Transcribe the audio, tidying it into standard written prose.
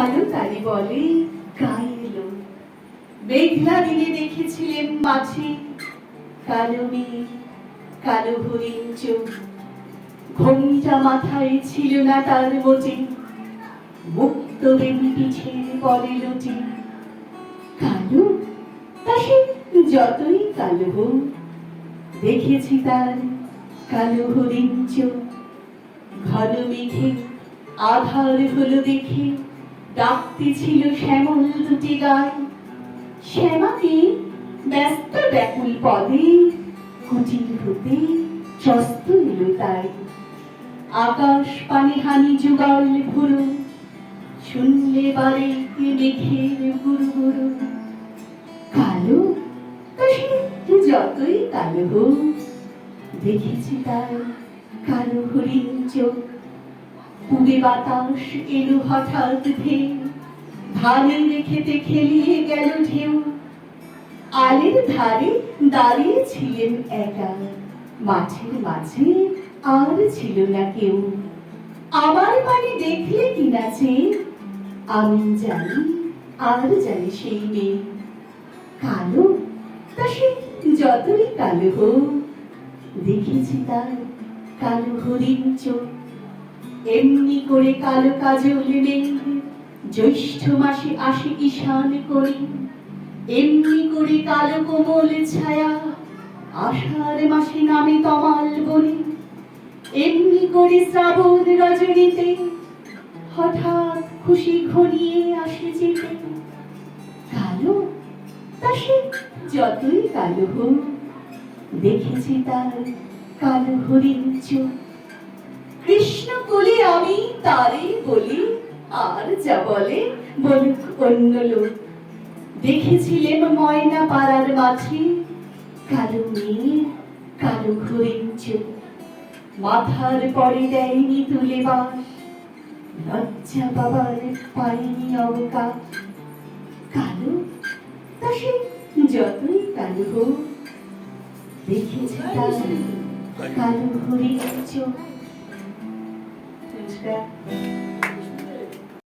কালো তারি বলে গায়ে এলো। মেঘলা দিনে দেখেছিলেন মাঝে কালো মেঘ, কালো হরিণ চোখ। ঘোমটা মাথায় ছিল না তার মোটে, মুক্ত বেনি পিঠের বলে লোটে। কালো তা সে যতই কালো হোক, দেখেছি তার কালো হরিণ চোখ। ঘন মেঘে আধার হলো দেখে ডাকতে ছিল শ্যামল দুটি গায়। শ্যামাকে ব্যস্ত ব্যাকুল পদে কুটির হতে স্বস্ত এলো তাই। আকাশ পানে হানি যুগল ভুরু, শুনলে বারে মেঘের গুরু গুরু। কালো তা সে যতই কালো হোক, দেখেছি তার কালো হরিণ চোখ। পুবে বাতাস এলো হঠাৎ ধেয়ে, ধানের খেতে খেলিয়ে গেল ঢেউ। আলের ধারে দাঁড়িয়ে ছিলেন একা, মাঠের মাঝে আর ছিল না কেউ। আমার বাড়ি দেখলে কিনা চেয়ে, আমি জানি আর জানি সেই মেয়ে। কালো তা সে যতই কালো হোক, দেখেছি তার কালো হরিণ চোখ। এমনি করে কালো কাজল মেঘ জ্যৈষ্ঠ মাসে আসে ঈশান করে। এমনি করে কালো কোমল ছায়া আষাঢ় মাসে নামে তমাল বনে। এমনি করে শ্রাবণ রজনীতে হঠাৎ খুশি ঘনিয়ে আসে যেতে। কালো তা সে যতই কালো হোক, দেখেছি তার কালো হরিণ চোখ। কৃষ্ণ কোলে আমি তারে বলি, আর যা বলে বলুক অন্য লোক। দেখেছিলেন ময়না পাড়ার মাঝে কালো মেয়ে, কালো হরিণ চোখ। মাথার পরে দেয়নি তুলে বাস, লজ্জা বাবার পায়নি অবকাশ। কালো তা সে যতই কালো হোক, দেখেছি তার কালো হরিণ চোখ। নমস্কার।